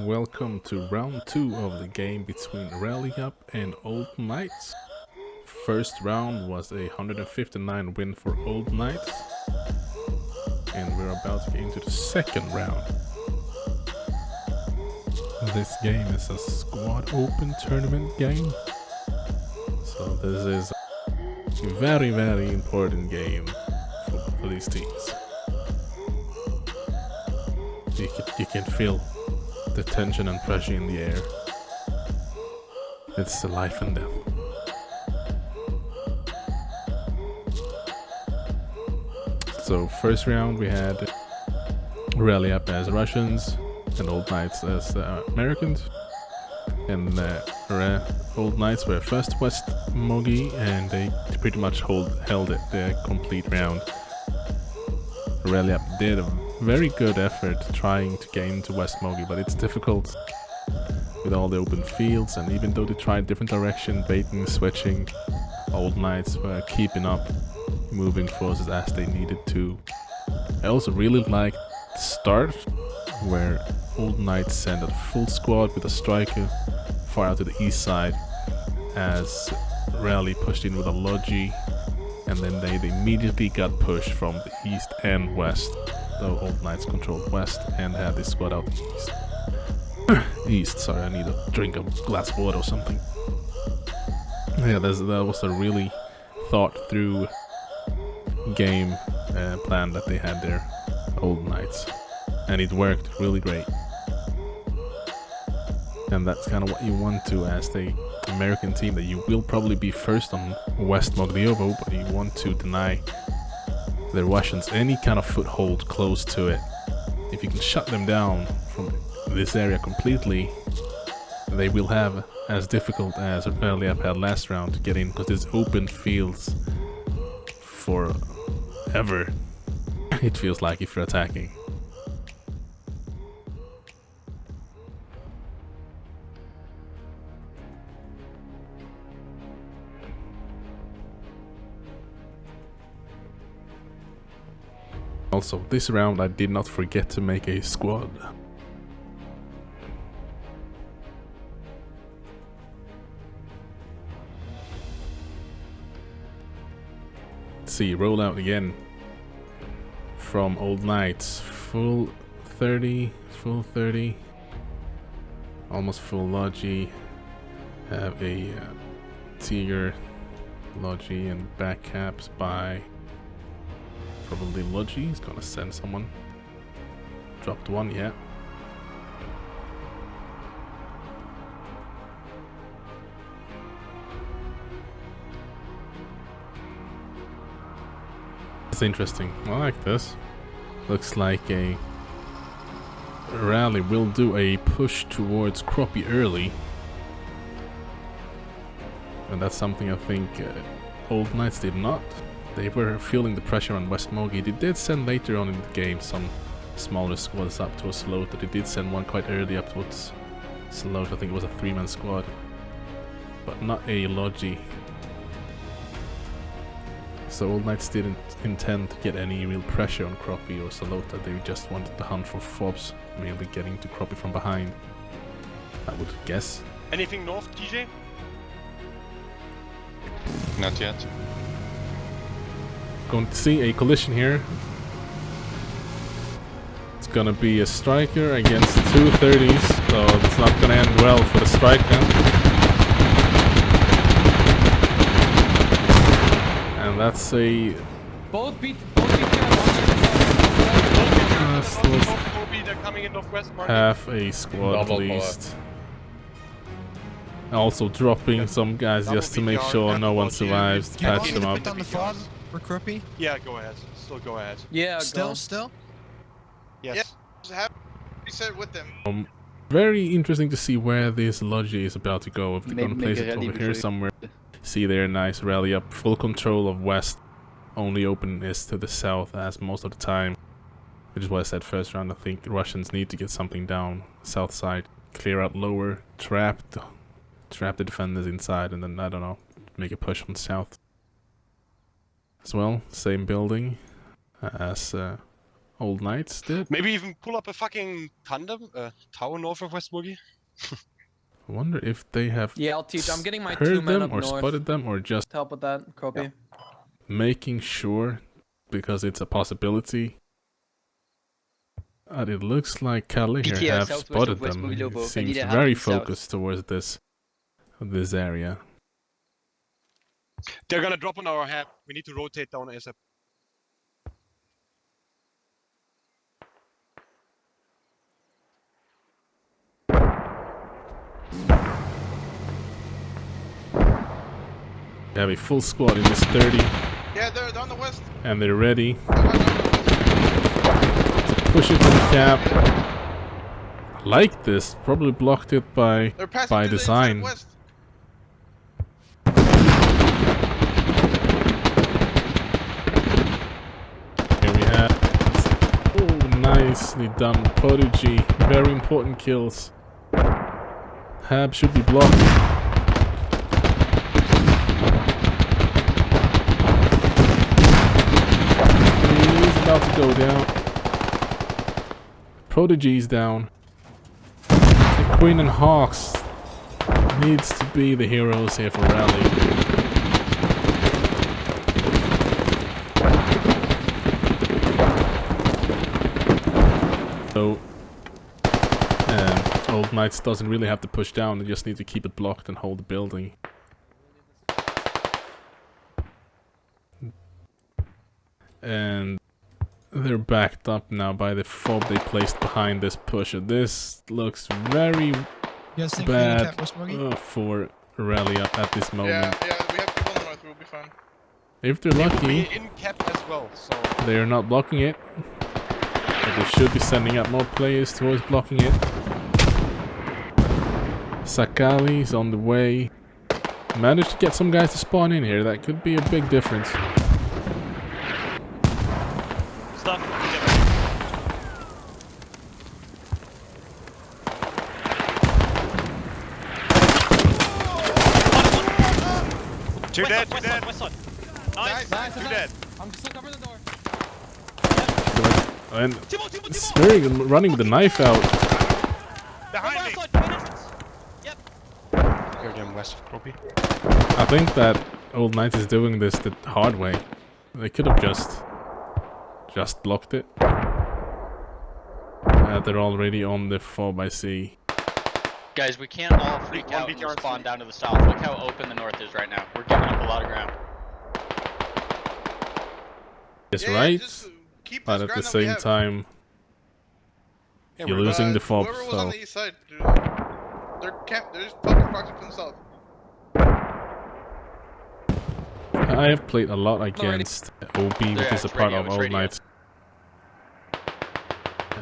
Welcome to round 2 of the game between Rally Up and Old Knights. First round was a 159 win for Old Knights, and we're about to get into the second round. This game is a squad open tournament game, so this is a very important game for these teams. You can feel the tension and pressure in the air. It's the life and death. So first round we had Rally Up as Russians and Old Knights as Americans. And Old Knights were first West Mogi, and they pretty much held it the complete round. Rally Up did a very good effort trying to get into West Mogi, but it's difficult with all the open fields, and even though they tried different direction, baiting, switching, Old Knights were keeping up, moving forces as they needed to. I also really liked the start, where Old Knights sent a full squad with a striker far out to the east side, as Rally pushed in with a Logi, and then they immediately got pushed from the east and west. Though Old Knights controlled west and had this squad out east. East, sorry, I need a drink of glass of water or something. Yeah, that was a really thought through game plan that they had there, Old Knights, and it worked really great. And that's kind of what you want to as the American team, that you will probably be first on West Mogliovo, but you want to deny the Russians any kind of foothold close to it. If you can shut them down from this area completely, they will have as difficult as Rally Up had last round to get in, because it's open fields forever, it feels like, if you're attacking. Also, this round I did not forget to make a squad. Let's see, roll out again from Old Knights. Full 30, almost full Logi. Have a Tiger, Logi, and back caps by probably Logi. He's gonna send someone. Dropped one, yeah. It's interesting. I like this. Looks like a Rally will do a push towards Croppy early. And that's something I think Old Knights did not. They were feeling the pressure on West Mogi. They did send later on in the game some smaller squads up to a slot. They did send one quite early up towards slot. I think it was a 3-man squad, but not a Logi. So Old Knights didn't intend to get any real pressure on Croppy or Salota. They just wanted to hunt for fobs, mainly getting to Croppy from behind, I would guess. Anything north, DJ? Not yet. Going to see a collision here. It's gonna be a striker against two 30s, so it's not gonna end well for the striker. And that's a Both beat they're coming in northwest. half a squad at least. Also dropping some guys just to make sure no one survives, patch them up. On the fob for Croppy? Yeah, go ahead. Still go ahead. Yeah, Still? Yes. Yeah, we said with them. Very interesting to see where this Logi is about to go. If they're gonna place make a it rally over here before somewhere. See there, nice Rally Up, full control of west. Only open is to the south as most of the time. Which is what I said first round. I think the Russians need to get something down south side. Clear out lower, trap the defenders inside, and then, I don't know, make a push from south. As well, same building as Old Knights did. Maybe even pull up a fucking tandem, tower north of West Boogie. I wonder if they have Yeah, I'll teach. I'm getting my 2 heard men them up or north spotted them or just to help with that. Copy. making sure because it's a possibility. And it looks like Kali here BTR have southwest spotted of West them. Boogie Lobo. It I seems need a very hand south. focused towards this area. They're gonna drop on our head. We need to rotate down ASAP. They have a full squad in this 30 Yeah, they're on the west. and they're ready They're on the west. to push it to the cap. I like this. Probably blocked it by They're passing through design. the inside west. Here we have. Oh, nicely done, Prodigy. Very important kills. Hab should be blocked. He's about to go down. Prodigy's down. The Queen and Hawks needs to be the heroes here for Rally. So, Old Knights doesn't really have to push down, they just need to keep it blocked and hold the building. And they're backed up now by the fob they placed behind this push. And this looks very bad for Rally Up at this moment. Yeah, we have people on the north. We'll be fine. If they're lucky, in cap as well, so they are not blocking it. But they should be sending up more players towards blocking it. Sakali's on the way. Managed to get some guys to spawn in here. That could be a big difference. stop. Two dead, two dead. West side. Nice. Two dead. I'm still covering the door. And Timo, Timo, Timo! Spearing running with the knife out. Behind me. Outside, main entrance. Yep. Go again west of Copy. I think that Old Knight is doing this the hard way. They could have just blocked it. They're already on the fob, I see. Guys, we can't all freak out and spawn down to the south. Look how open the north is right now. We're giving up a lot of ground. It's Yeah, right, just keep but this at the ground that we same have. time, Yeah, you're we're, losing the fob, Whoever was so... on the east side, dude, they're just fucking proxy from the south. I have played a lot against OB, which Yeah, is a it's part radio, of it's Old radio. Knights.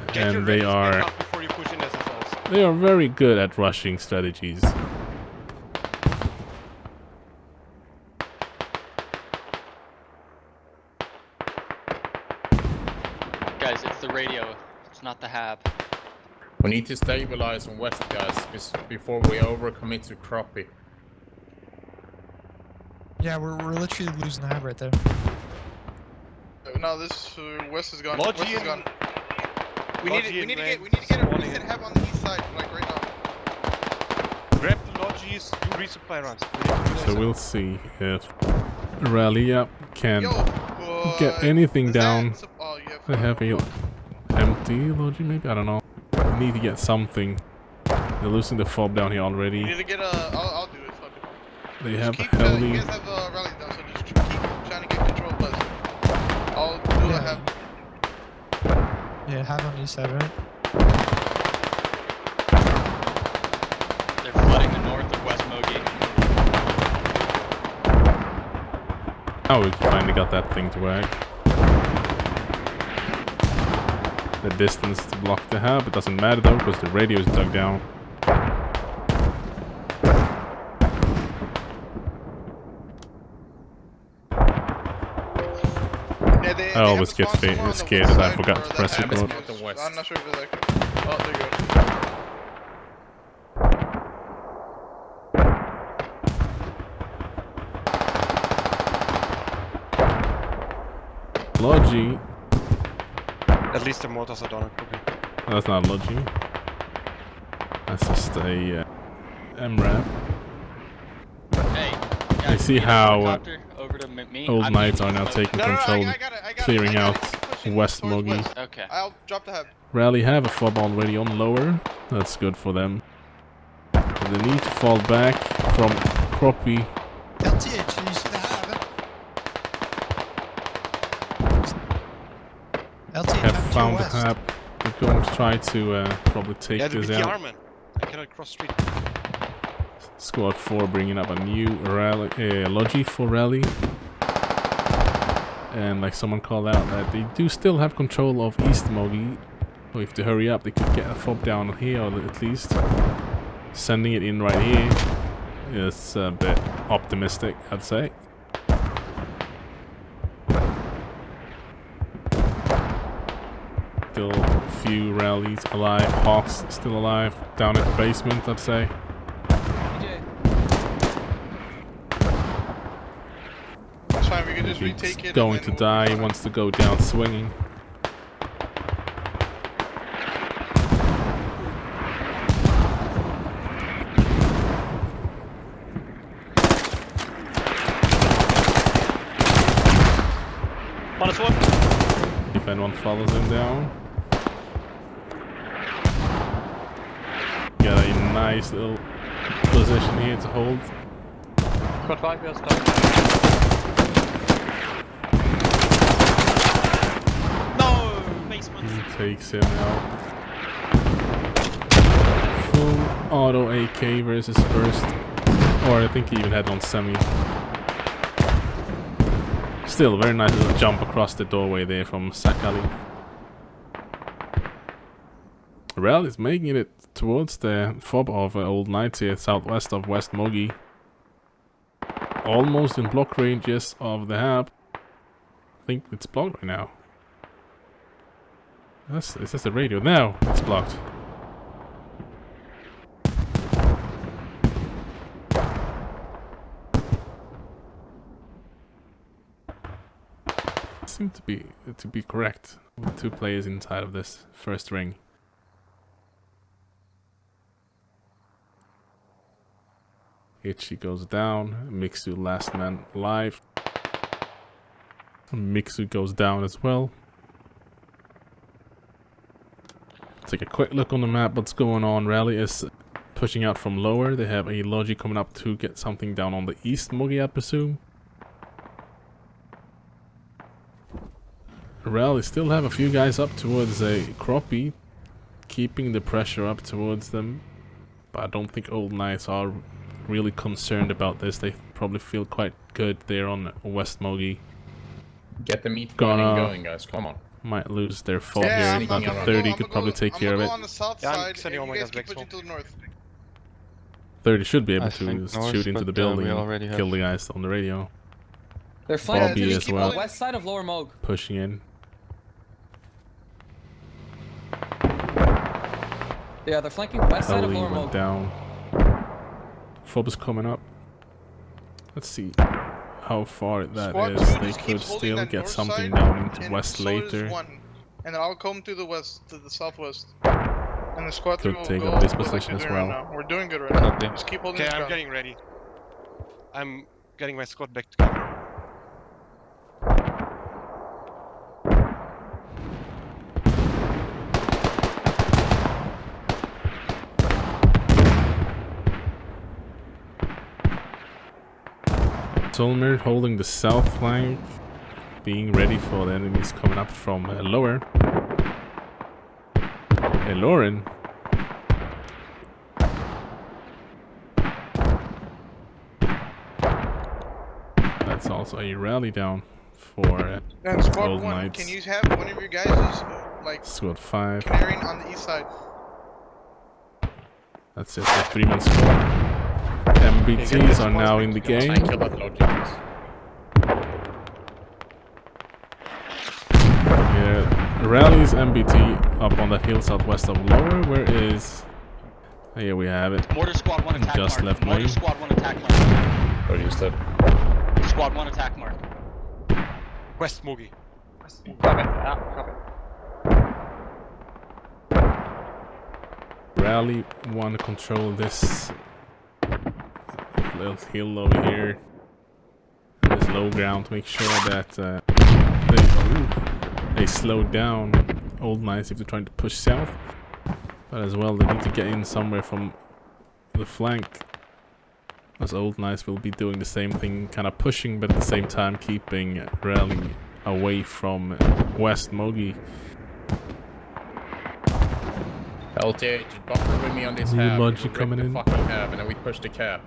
Get your And they radius are... back up before you push in SSLs. They are very good at rushing strategies. Guys, it's the radio. It's not the hab. We need to stabilize on west, guys, before we overcommit to crappie. Yeah, we're literally losing the hab right there. No, this west is gone. Logi West is and- gone. We Logi need to and get a spawning recent in. hab on the east side, like right now. Grab the lodges, do resupply runs. We need to do So this. we'll see if Rally Up can Yo, get anything is that down. Oh, you have. They have a empty logi, maybe? I don't know. They need to get something. They're losing the fob down here You already. need to get a. I'll do it. Fuck it. They Just have keep, Heli. you guys have rally down, so just keep trying to get control. But I'll do what I have. Yeah, hab on the east side, right? They're flooding the north of West Mogi. Oh, we finally got that thing to work. The distance to block the hub, it doesn't matter though, because the radio is dug down. Yeah, they I have always a get spawn somewhere on the scared west that I side forgot where to that press hab record. is. The west. I'm not sure if it's like. Oh, there you go. Logi At least the mortars are down at Copy. That's not Logi. That's just a MRAP. Hey, I guys, see get a how helicopter over to me. Old I'm Knights eating are now smoke. taking No, control, I got it. clearing out Keep pushing West towards Mogi. west. Okay. I'll drop the hub. Rally have a fob already on lower. That's good for them. But they need to fall back from Croppy. LTH, you should have it. LTH, Have I'm found the west. hub. They're going to try to probably take Yeah, the this BT out. Arman. I cannot cross street. Squad 4 bringing up a new rally, Logi for rally. And like someone called out that they do still have control of East Mogi. So if they hurry up, they could get a fob down here, or at least sending it in right here is a bit optimistic, I'd say. Still a few rallies alive. Hawks still alive. Down at the basement, I'd say. DJ. That's fine. We can just He's retake it. going and to then die. we'll He be wants to go down swinging. Minus one. If anyone follows him down. Got a nice little position here to hold. Squad 5, yes, down. No! Basement. He takes him out. Full auto AK versus burst. Or I think he even had on semi. Still, very nice little jump across the doorway there from Sakali. Rel is making it towards the fob of Old Knights here, southwest of West Mogi. Almost in block ranges of the hub. I think it's blocked right now. Is this the radio? No, it's blocked. Seem to be correct. With 2 players inside of this first ring. Itchy goes down. Mixu last man alive. Mixu goes down as well. Take a quick look on the map. What's going on? Rally is pushing out from lower. They have a Logi coming up to get something down on the East Mogi, I presume. Rally still have a few guys up towards a Croppy, keeping the pressure up towards them. But I don't think Old Knights are really concerned about this. They probably feel quite good there on West Mogi. Get the meat Gonna- going, guys. Come on. Might lose their fob Yeah, here, I'm but gonna the go- 30 could probably take care of it. on the south Yeah, I'm side, sending and all you my guys guys keep back pushing to the north. 30 should be able I to think just north, shoot into but, the building we and already have- kill the guys on the radio. They're flanking Bobby just as keep well. holding- west side of Lower Moog. Pushing in. Yeah, they're flanking west side of Ellie Lower went Moog. down. Fob is coming up. Let's see how far that Squad is. 2 They just could keeps holding still that get north something side, down into and west so later. does 1. And then I'll come to the west, to the southwest. And the squad 3 Could will take go up this like position they're as doing well. right now. We're doing good right now. Copy. Just keep holding Okay, the I'm ground. getting ready. I'm getting my squad back together. Solmer holding the south flank, being ready for the enemies coming up from lower. Hey, Lauren. That's also a rally down for And squad Old 1, Knights. can you have one of your guys like Squad 5. clearing on the east side? That's it, the 3-man squad. MBTs are now in the game. Kill that Logi, please. Yeah, Rally's MBT up on the hill southwest of lower. Where is... Here we have it. Mortar squad 1 attack Just mark. left Mortar lane. squad 1 attack mark. What you said? Squad 1 attack mark. West Mogi. Copy. Yeah, copy. Rally want to control this little hill over here, and this low ground to make sure that they slow down Old Knights if they're trying to push south. But as well, they need to get in somewhere from the flank, as Old Knights will be doing the same thing, kind of pushing, but at the same time keeping Rally away from West Mogi. LTA, just buffer with me on this New hab. logic Rip coming the in. fucking hab, and then we push the cab.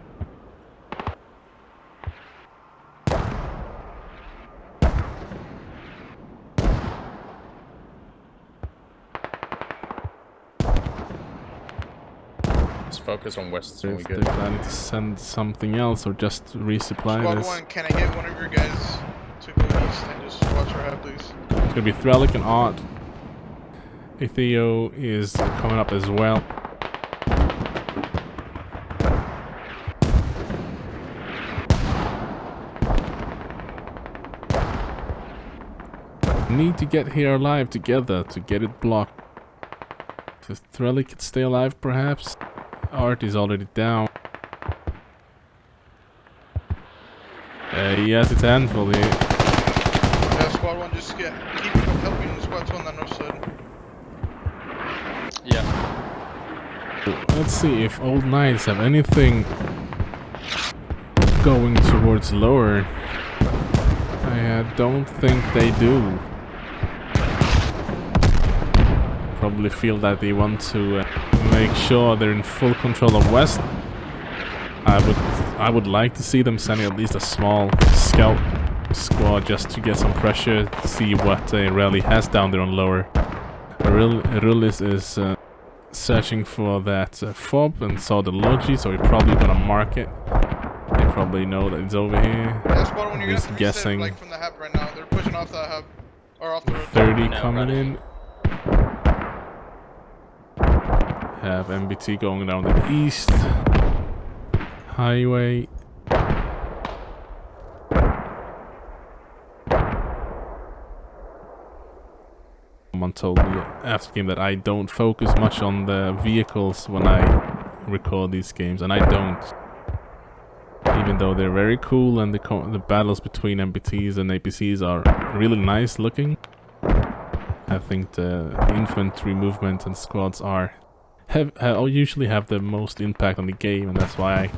Let's focus on west, so we If they're good. planning to send something else or just resupply Squad this. 1, can I get one of your guys to go east and just watch our hab, please? It's gonna be Threlic and Art. Ethio is coming up as well. Need to get here alive together to get it blocked. If Threlic could stay alive, perhaps. Art is already down. Yes, it's a handful here. Yeah, squad 1, just keep helping squad 2 on the north side. Yeah. Let's see if Old Knights have anything going towards lower. I don't think they do. Probably feel that they want to make sure they're in full control of West. I would like to see them sending at least a small scout squad just to get some pressure, see what Rally has down there on lower. Rulis is searching for that fob and saw the logi, so we're probably gonna mark it. They probably know that it's over here. Yeah, squad 1, you're He's gonna have to guessing. reset, like, from the hab right now. They're pushing off that hab. Or off the road. 30 No, coming running. in. Have MBT going down the east highway. Someone told me after the game that I don't focus much on the vehicles when I record these games, and I don't. Even though they're very cool and the battles between MBTs and APCs are really nice looking, I think the infantry movement and squads usually have the most impact on the game, and that's why I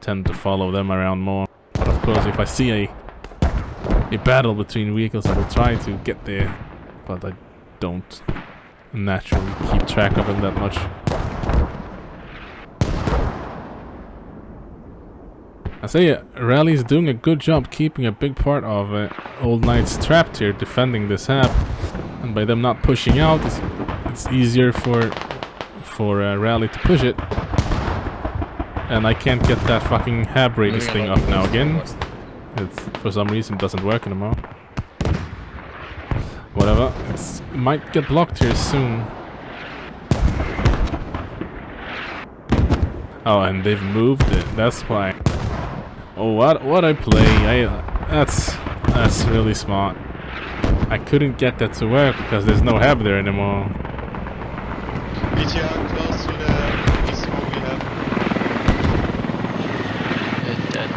tend to follow them around more. But of course, if I see a battle between vehicles, I will try to get there, but I don't naturally keep track of them that much. I say Rally is doing a good job keeping a big part of Old Knights trapped here, defending this hab, and by them not pushing out, it's easier for Rally to push it. And I can't get that fucking hab radius thing up now again. It's for some reason it doesn't work anymore. Whatever, it might get blocked here soon. Oh, and they've moved it. That's why. Oh, what I play? That's really smart. I couldn't get that to work because there's no hab there anymore. BTR close to the east wall we have. It's dead.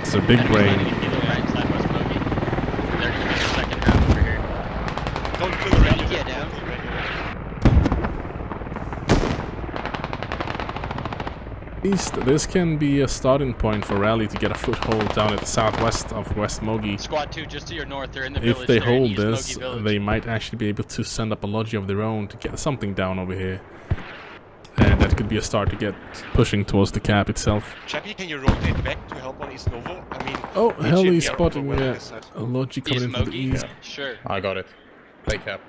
It's a big And brain. landing in the right side West Mogi. They're gonna make a second half over here. Don't kill the radio. Yeah, down. At least this can be a starting point for Rally to get a foothold down at the southwest of West Mogi. Squad 2 just to your north. They're in the village. If they They're in hold East this, Mogi village. they might actually be able to send up a logi of their own to get something down over here. And that could be a start to get pushing towards the cap itself. Chappie, can you rotate back to help on East Novo? I mean, Oh, hell, Egypt, he's yeah, spotting well, this side. a logi coming East in from the Mogi. east. Sure. I got it. Play cap.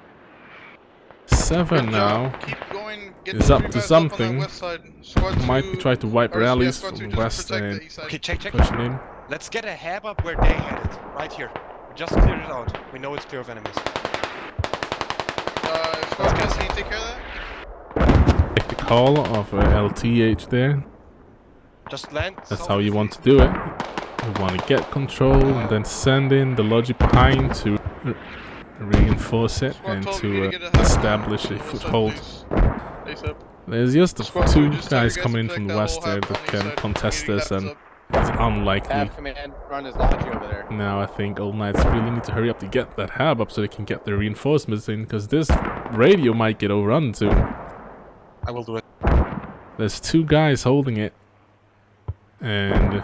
7 Good now. job. Keep going. Get Is the up three to guys up on that something. west side. Squad Might 2 be trying to wipe or, yeah, rallies squad 2 from just west protect the and east side. Okay, check. pushing in. Let's get a hab up where they had it. Right here. We just cleared it out. We know it's clear of enemies. Squad 2, can you take care of that? Take the call of LTH there. Just land. That's how you want to do it. You want to get control and then send in the logic behind to reinforce it Squad and 12, to you need to get a hab establish a on the side, foothold. please. ASAP. There's just Squad two two, just tell guys your coming in guys from to the protect west that there whole that hub on can the east side. contest Community this, and tabs it's unlikely. Command, run his lodge over there. Now I think Old Knights really need to hurry up to get that hab up so they can get their reinforcements in, because this radio might get overrun soon. I will do it. There's two guys holding it, and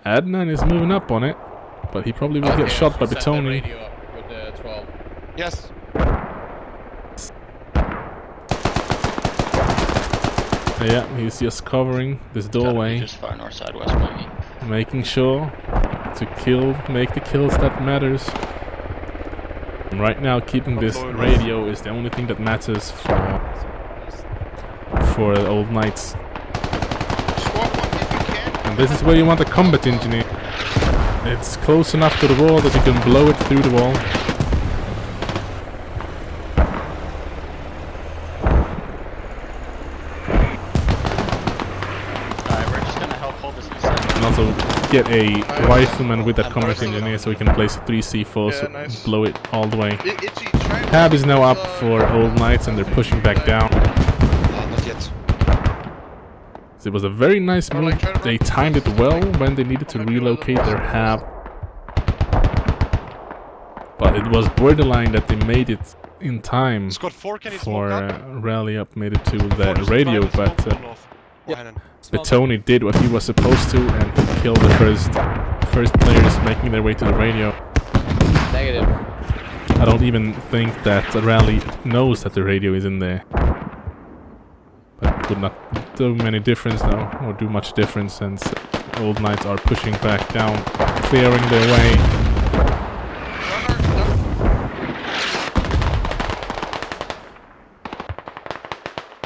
Adnan is moving up on it, but he probably will get shot by Set that Batoni. radio up with the 12. Yes. Yeah, he's just covering this doorway, Just far north side west maybe. making sure to make the kills that matters. And right now, keeping this radio is the only thing that matters for the Old Knights. Squad 1 if you can. And this is where you want a combat engineer. It's close enough to the wall that you can blow it through the wall. Alright, we're just gonna help hold this east side. And also get a rifleman with that combat engineer so we can place 3 C4s Yeah, nice. blow it all the way. Itchy, try and Hab is now up uh, for Old Knights and they're pushing back down. Not yet. It was a very nice Or, move. like, try to They run- timed it well when they needed to relocate their hab. But it was borderline that they made it in time Squad 4, can you for smoke up? Rally Up made it to the Forest radio, drive and but smoke north. Behind him. Batoni did what he was supposed to and he killed the first players making their way to the radio. Negative. I don't even think that Rally knows that the radio is in there. But it would not do many difference now, or do much difference, since Old Knights are pushing back down, clearing their way.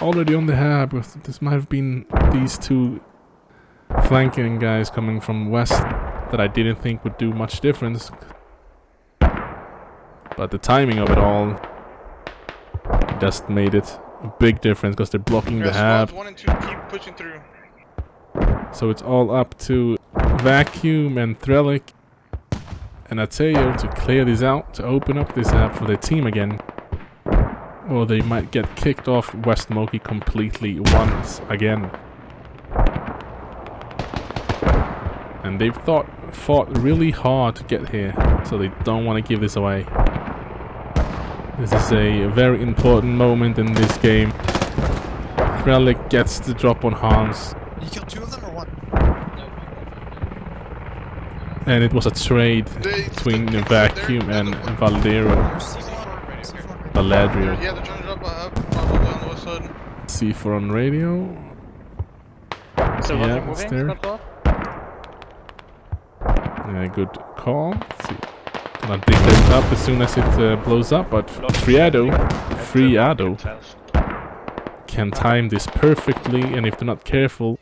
Already on the hab, this might have been these two flanking guys coming from west that I didn't think would do much difference. But the timing of it all just made it a big difference because they're blocking the hab. Squads 1 and 2 keep pushing through. So it's all up to Vacuum and Threlic and Ateo to clear this out, to open up this hab for their team again. Or they might get kicked off West Moki completely once again. And they've fought really hard to get here, so they don't want to give this away. This is a very important moment in this game. Relic gets the drop on Hans, You killed 2 of them or 1? and it was a trade between Vacuum and Valdero. Valadrio. Yeah, they're trying to drop a hub probably on the west side. C4 on radio. So Yeah, moving, it's there. squad 4? Good call. Let's see. Gonna dig this up as soon as it blows up, but Friado can time this perfectly, and if they're not careful,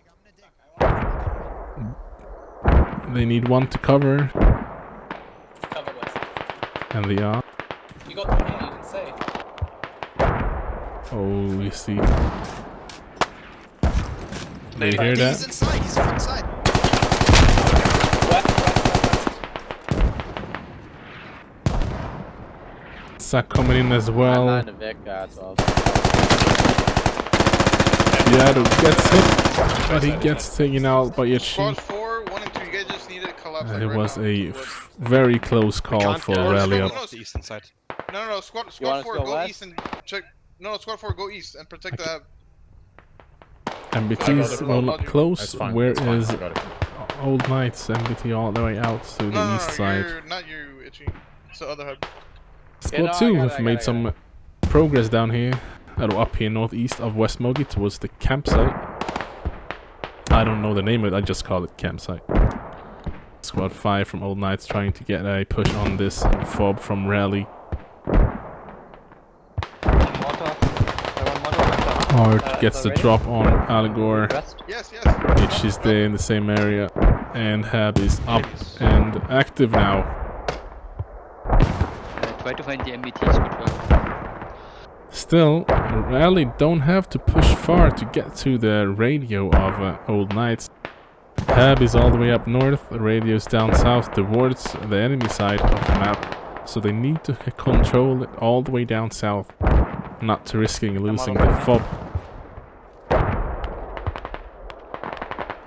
they need one to cover, Cover west. and they are. You got the hit, you can say. Oh, you see. They hear He's that? inside, he's inside. Sack coming in as well. the Vic as well. Friado gets hit, but he gets taken out by Yachi. Squad 4, 1 and 2, you guys just need to collapse like It right was now. a very close call Can't for go Rally Up. the eastern side. No, squad want us 4, to go go west? east and check. No, squad 4, go east and protect the hab. MBT's well not close. That's fine. Where that's fine, is I got it. Old Knights? MBT all the way out to the No, east side. not you, Itchy. It's the other hub. Squad no, I 2 got have it, I made got it. some progress down here, up here northeast of West Mogi towards the campsite. I don't know the name of it, I just call it campsite. Squad 5 from Old Knights trying to get a push on this fob from Rally. Hard gets the drop on Algor. Yes. Itch is there in the same area, and Hab is up and active now. Try to find the MBT squad 1. Still, Rally don't have to push far to get to the radio of Old Knights. Hab is all the way up north, the radio's down south towards the enemy side of the map, so they need to control it all the way down south, not to risking losing the fob.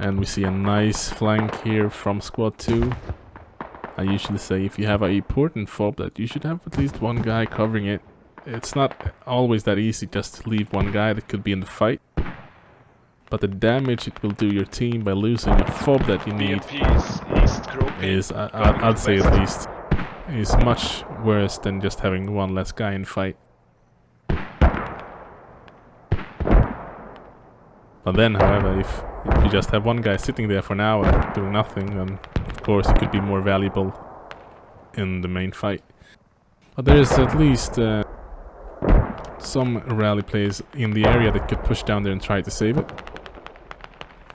And we see a nice flank here from squad 2. I usually say if you have an important fob that you should have at least one guy covering it. It's not always that easy just to leave one guy that could be in the fight. But the damage it will do your team by losing a fob that you need is, I'd say at least, is much worse than just having one less guy in fight. But then, however, if you just have one guy sitting there for an hour doing nothing, then of course it could be more valuable in the main fight. But there is at least some rally players in the area that could push down there and try to save it.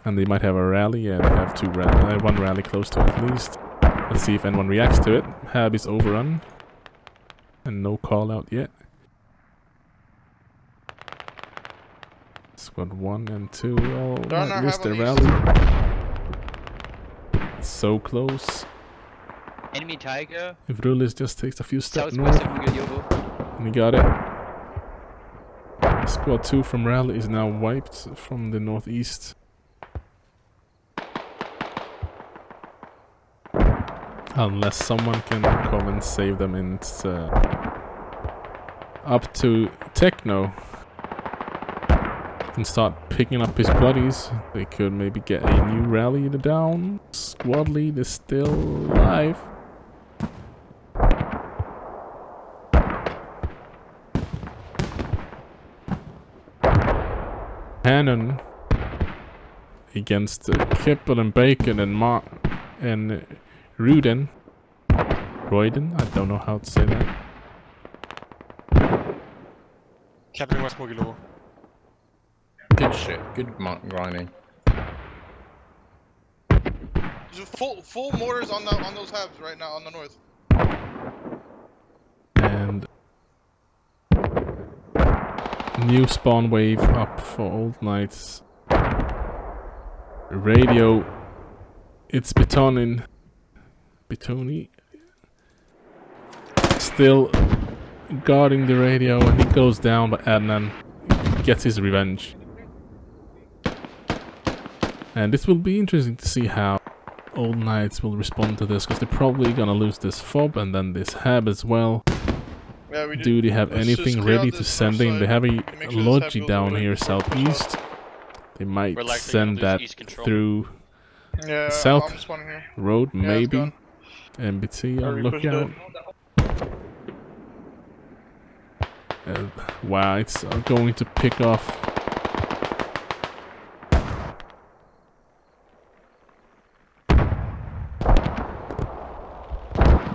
And they might have a rally, yeah, they have one rally close to it at least. Let's see if anyone reacts to it. Hab is overrun. And no call out yet. Squad 1 and 2 all might miss their rally. It's so close. Enemy Tiger. If Rulis just takes a few steps Southwest north, of Mugilyovo. and he got it. Squad 2 from rally is now wiped from the northeast. Unless someone can come and save them, and it's up to Techno. Can start picking up his buddies. They could maybe get a new rally down. Squad lead is still alive. Hannon against Kippel and Bacon and Ruden. Royden? I don't know how to say that. Captain West Mogilo. Good shit. Good grinding. There's full mortars on those habs right now on the north. And new spawn wave up for Old Knights. Radio. It's Betoni. Still guarding the radio, and he goes down, but Adnan gets his revenge. And this will be interesting to see how Old Knights will respond to this, because they're probably gonna lose this fob and then this hab as well. Yeah, Do they have anything ready to send in? They have a Logi down here southeast. They might send that through Yeah, south I'm spawning here. road, Yeah, maybe. MBT on lookout. Wow, it's going to pick off.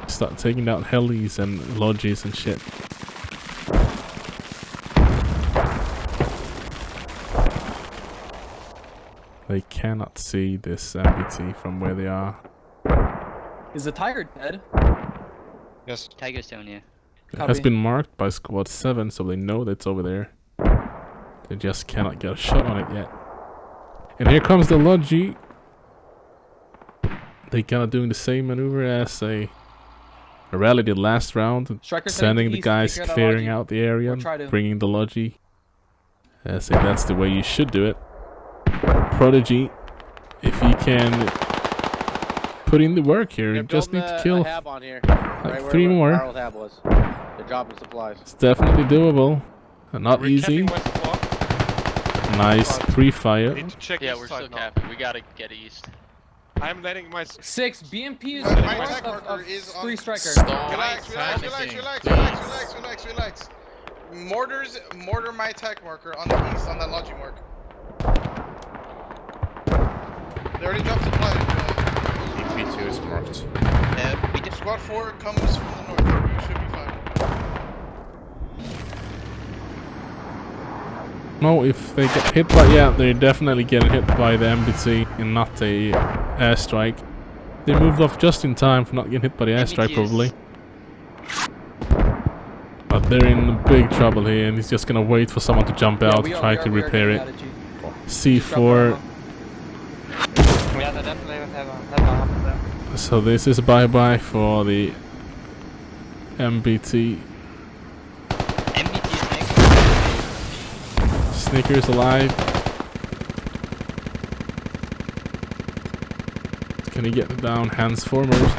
Start taking out helis and lodges and shit. They cannot see this MBT from where they are. Is the tiger dead? Yes. Tiger's down here. It has been marked by squad 7, so they know that it's over there. They just cannot get a shot on it yet. And here comes the Logi. They kind of doing the same maneuver as a rally did last round, sending the guys clearing out the area, bringing the Logi. I say that's the way you should do it. Prodigy, if he can put in the work here, you just need to kill like 3 more. They're dropping supplies. It's definitely doable. Not easy. Nice pre-fire. Yeah, we're still capping. We gotta get east. I'm letting my 6 BMP is My north attack of marker is on. 3 strikers. Relax. Mortar my attack marker on the east on that Logi mark. They already dropped supply. EP2 is marked. We just Squad 4 comes from the north. You should be fine. No, if they get hit by, yeah, they're definitely getting hit by the MBT and not a airstrike. They moved off just in time for not getting hit by the airstrike, probably. But they're in big trouble here, and he's just gonna wait for someone to jump out to try to repair it. C4. Yeah, they definitely have a So this is bye-bye for the MBT. MBT is next. Snickers alive. Can he get down hands foremost?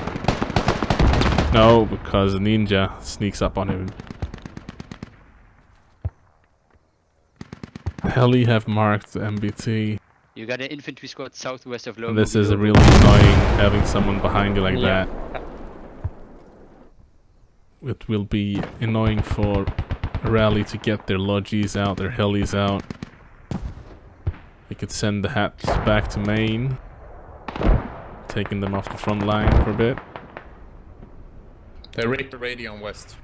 No, because the ninja sneaks up on him. Heli have marked the MBT. You got an infantry squad southwest of Low. And this is really annoying, having someone behind you like that. It will be annoying for Rally to get their lodgies out, their helis out. They could send the hats back to main, taking them off the front line for a bit. They rigged the radio on west.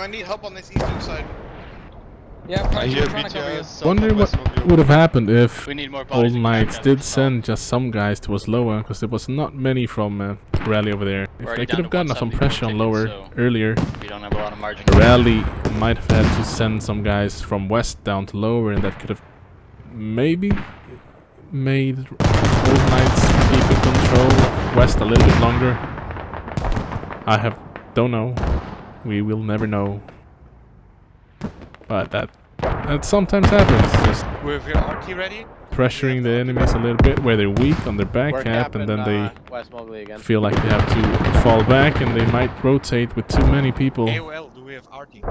I need help on this eastern side. Yeah, probably trying to cover you. Wonder what would have happened if We need more bodies. Old in Knights back did down to the send just some guys towards lower, because there was not many from Rally over there. If already they could down have to gotten some 174 pressure on lower tickets, earlier, south. We don't have a lot of margin. Rally might have had to send some guys from west down to lower, and that could have maybe made Old Knights keep in control west a little bit longer. Don't know. We will never know. But that sometimes happens. Just We have your RT ready. pressuring the enemies a little bit where they're weak on their back We're cap, and capping, then they West Mowgli again. feel like they have to fall back, and they might rotate with too many people AOL, do we have RT?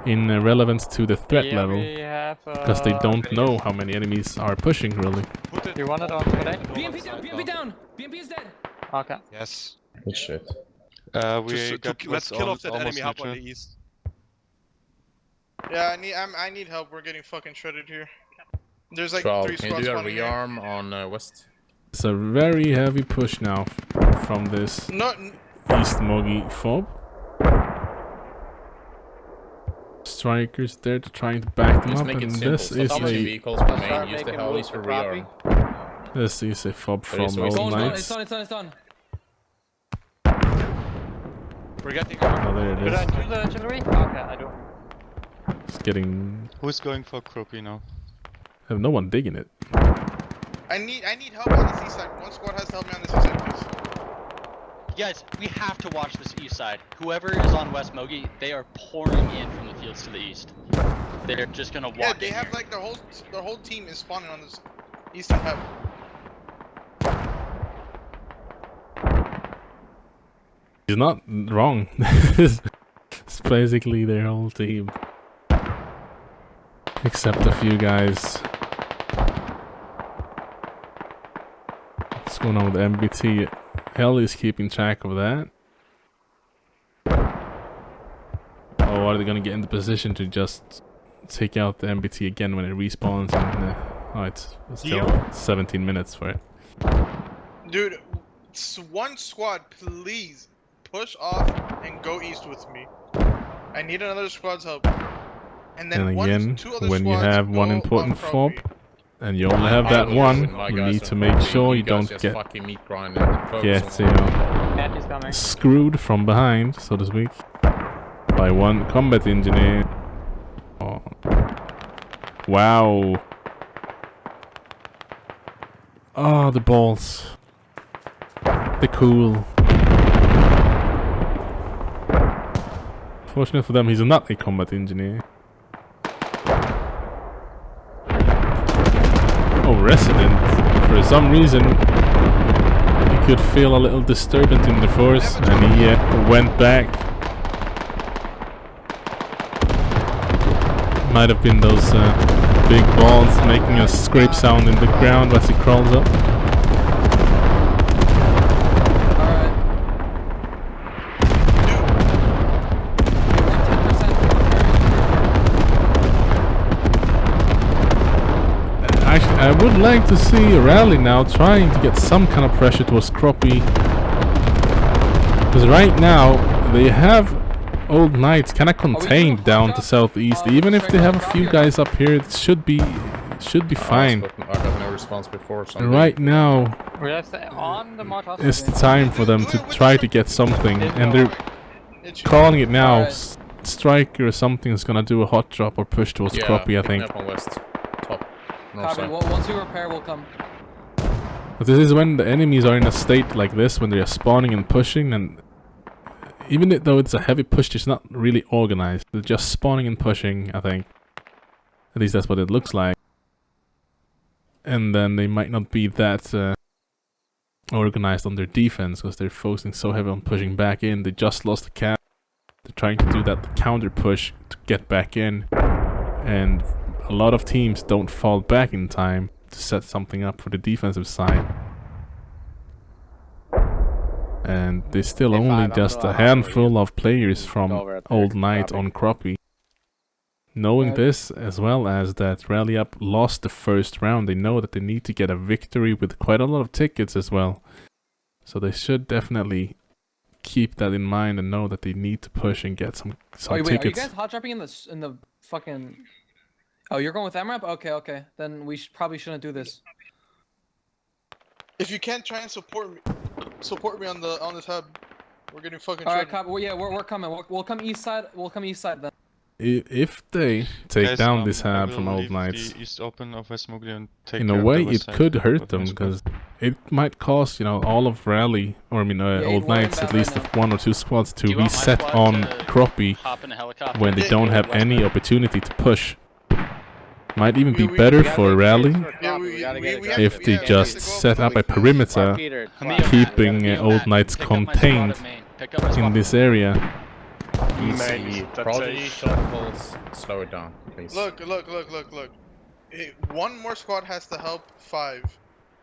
in relevance to the threat Yeah, level, we have, because they don't know how many enemies are pushing really. Put it You want it on the today? northern BMP down! side BMP now. down! BMP is dead! Okay. Yes. Good shit. Let's kill off that enemy hub on the east. Yeah, I need help. We're getting fucking shredded here. There's like Troll, 3 can you squads do a spawning here. rearm on west? It's a very heavy push now from this No, East Mogi fob. Strikers there to trying to back them Just up, make it and simple. this Stop is using a vehicles for Start main, use the making helis moves for for copy. rearm. this is a fob There is from always Old one. It's Knights. done, it's done. We're getting Oh, there it Did I is. do the artillery? Okay, I do. It's getting. Who's going for Croppy now? Have no one digging it. I need help on the east side. One squad has to help me on this east side, please. Guys, we have to watch this east side. Whoever is on West Mogi, they are pouring in from the fields to the east. They're just gonna walk Yeah, they in have here. like their whole team is spawning on this eastern hub. He's not wrong. It's basically their whole team. Except a few guys. What's going on with the MBT? Hell is keeping track of that. Oh, are they gonna get in the position to just take out the MBT again when it respawns? And oh, it's still 17 minutes for it. Dude, one squad, please push off and go east with me. I need another squad's help. And then And again, two other when you squads have one go important on fob, Croppy. and you only have that one, you need to make sure you don't get Matt is coming. screwed from behind, so to speak, by one combat engineer. Oh. Wow. Oh, the balls. They're cool. Fortunate for them, he's not a combat engineer. Oh, Resident. For some reason, he could feel a little disturbance in the force, and he went back. Might have been those big balls making a scrape sound in the ground as he crawls up. Alright. Actually, I would like to see a rally now trying to get some kind of pressure towards Croppy. Because right now, they have Old Knights kind of contained down to southeast. Even if they have a few guys up here, it should be fine. I got no response before. So Right now We have on the Mortar. is the time for them to try to get something, and they're It's calling it now. Alright. Striker or something is gonna do a hot drop or push towards Croppy, I pick me think. up on west. Top. North Copy. side. Once we repair, we'll come. But this is when the enemies are in a state like this, when they are spawning and pushing, and even though it's a heavy push, it's not really organized. They're just spawning and pushing, I think. At least that's what it looks like. And then they might not be that organized on their defense because they're focusing so heavy on pushing back in. They just lost the cap. They're trying to do that counter push to get back in. And a lot of teams don't fall back in time to set something up for the defensive side. And there's still Hey, only Five, just I'm a gonna handful of players from over at their Old Knight copy. on Crappie. Knowing this, as well as that Rally Up lost the first round, they know that they need to get a victory with quite a lot of tickets as well. So they should definitely keep that in mind and know that they need to push and get some Wait, are you tickets. guys hot dropping in the fucking? Oh, you're going with MRAP? Okay, okay. Then we probably shouldn't do this. If you can't try and support me on this hub. We're getting fucking. All right, shredded. copy. Well, yeah, we're coming. We'll come east side. We'll come east side then. If they take Guys, down this I hab will from Old leave Knights, the east open of West Mowgli and take in care a of the way west it side could hurt with them my squad. because it might cost, you know, all of Rally, or I mean Old we're Knights, inbound at least right one or two squads Do to you want my reset squad on to Crappie hop in a helicopter? when they Yeah, don't go have west any side. opportunity to push. Might even be We better gotta for make Rally space for Yeah, copy. we gotta get it have done. if they yeah, we just have to go set up a public. perimeter Peter, Hamid, fly. keeping Hamid, Old Knights pick up my squad contained at main. Pick up my in squad. this area. Easy. Prodigy, shuttles, slow it down, please. Look. Hey, one more squad has to help 5.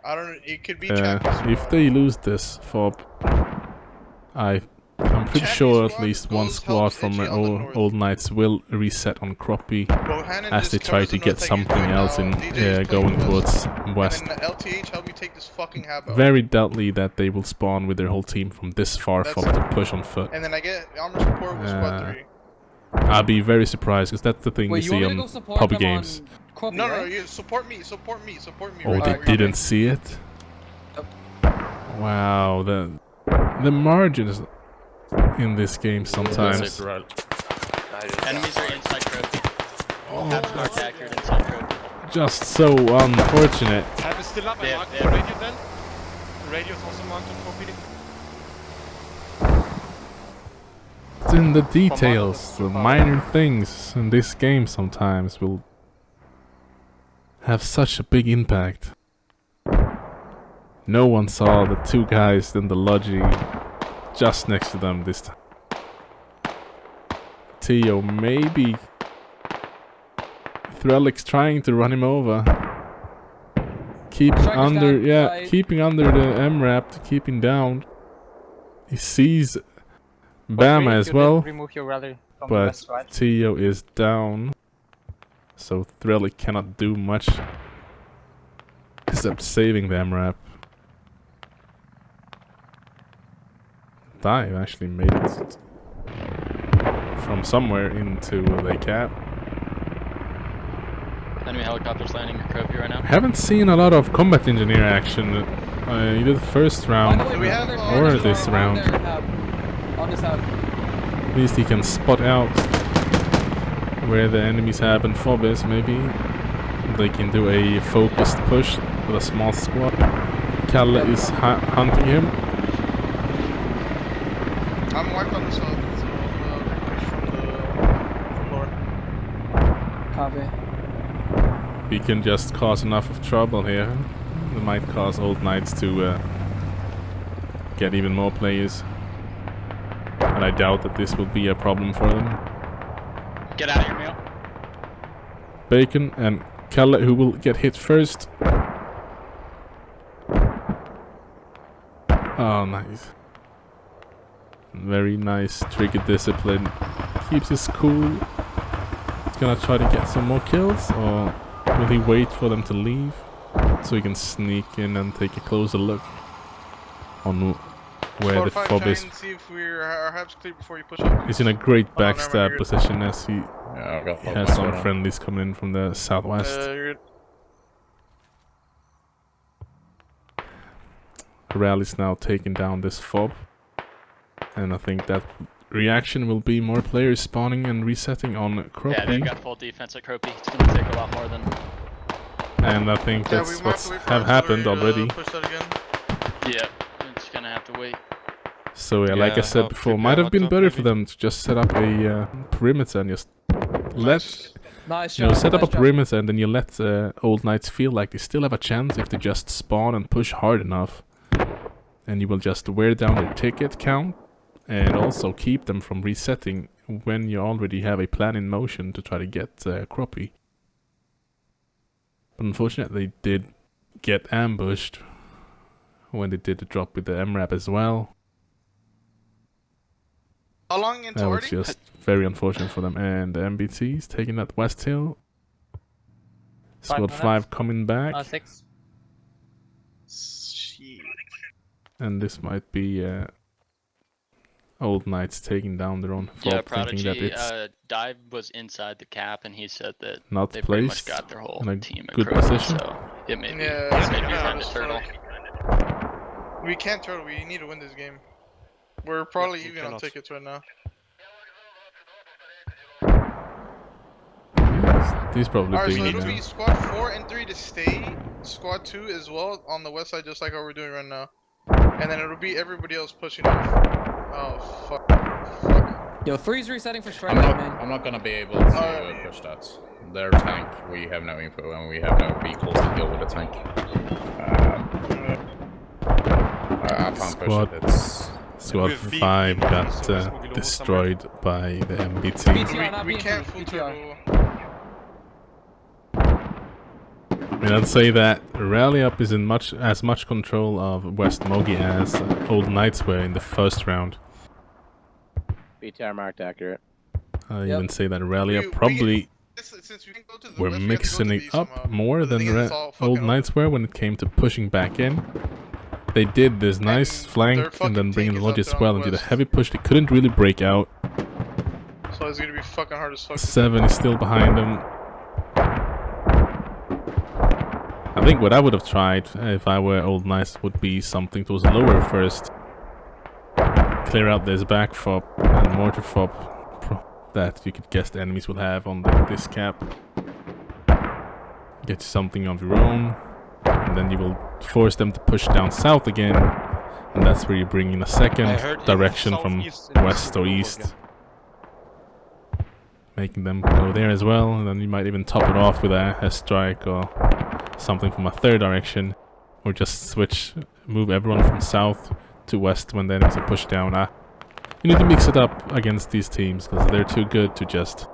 I don't know. It could be Chappie's If squad. they lose this fob, I'm pretty Chappie's sure at squad least one goes squad helps from Itchy on the north. Old Knights will reset on Crappie Bohannon as just they try covers to the get north like he's something doing else now. in DJ is playing going with us. towards west. And then LTH, help me take this fucking hab out. Very doubtly that they will spawn with their whole team from this far That's- fob to push on foot. And then I get armor support with squad 3. I'll be very surprised because that's the thing Wait, we you see want me to on go support puppy them games. on Crappie, No, right? you support me Oh, right they here. didn't see it? Wow, the margins in this game sometimes. Enemies are inside Crappie. Hab's marked accurate inside Crappie. Just so unfortunate. Have it still up and Yeah, marked yeah. the radio then? The radio is also marked on copy. It's in the details, the minor things in this game sometimes will have such a big impact. No one saw the two guys in the lodgy just next to them this time. Tio maybe Threlix trying to run him over. Keeping Striker's under, down, yeah, side. keeping under the MRAP to keep him down. He sees Bama as well, Remove your rally from but Tio is down, so Threlix cannot do much except saving the MRAP. Dive actually made it from somewhere into the cap. Enemy helicopters landing in Crappie right now. I haven't seen a lot of combat engineer action either the first round we have, or this round. On this hub. At least he can spot out where the enemies have and fob is. Maybe they can do a focused push with a small squad. Kalle is hunting him. I'm wiped on this side, so push from lower. Copy. He can just cause enough of trouble here. It might cause Old Knights to get even more players. And I doubt that this will be a problem for them. Get out of here, Meal. Bacon and Kalle who will get hit first. Oh, nice. Very nice trigger discipline. Keeps his cool. He's gonna try to get some more kills, or will he wait for them to leave so he can sneak in and take a closer look on where the fob is? See if our hab's clear before you push up. He's in a great Oh, never mind, backstab you're good. position as he Yeah, I got has some friendlies coming in from the southwest. You're good. Rally's now taking down this fob, and I think that reaction will be more players spawning and resetting on Yeah, they've Crappie, got full defense at Crappie. It's gonna take a lot more than. and I think Yeah, that's we might what's wait for have happened artillery to already. Push that again. Yeah, it's gonna have to wait. So yeah, like I said before, might have been better for them to just set up a perimeter and just let Nice you know, job. set up nice a job. perimeter, and then you let Old Knights feel like they still have a chance if they just spawn and push hard enough. And you will just wear down their ticket count and also keep them from resetting when you already have a plan in motion to try to get Crappie. But unfortunately, they did get ambushed when they did the drop with the MRAP as well. How long into That was Hardy? just very unfortunate for them. And the MBT's taking that West Hill. Squad 5 coming back. 6. Shit. And this might be Old Knights taking down their own Yeah, fob, thinking that Prodigy, it's Dive was inside the cap, and he said that not they pretty much placed got their whole in a team at good Crow, position. so it may be, Yeah, it may be yeah, time to that's turtle. We can't turtle. We need to win this game. We're probably we even on cannot. tickets right now. He's probably Alright, so doing it it'll now. be squad 4 and 3 to stay, squad 2 as well on the west side, just like how we're doing right now. And then it'll be everybody else pushing off. Oh, fuck. Yo, 3's resetting for strike, I'm not. man. I'm not gonna be able to push that. Their tank. We have no info, and we have no vehicles to deal with the tank. I can't push Squad. it. It's. Squad With 5 V- got so West Mogul destroyed by the MBT. BTR, not We BTR. can't full BTR. turtle. I mean, I'd say that Rally Up is in as much control of West Mogi as Old Knights were in the first round. BTR marked accurate. I Yep. even say that Rally Up We probably Since we can go to the were west, we have to go to mixing the it east up somehow. more The than thing is, it's all fucking Old open. Knights were when it came to pushing back in. They did this nice their flank and fucking then bring in tank the is up Lodge as there on well the and did a west. heavy push. They couldn't really break out. So it's gonna be fucking hard as fuck. 7 is still behind them. I think what I would have tried if I were Old Knights would be something towards lower first. Clear out this back fob and mortar fob that you could guess the enemies will have on this cap. Get something of your own, and then you will force them to push down south again, and that's where you bring in a second I heard direction from southeast in west or Singapore east. again. Making them go there as well, and then you might even top it off with a strike or something from a third direction, or just move everyone from south to west when the enemies are pushed down. You need to mix it up against these teams because they're too good to just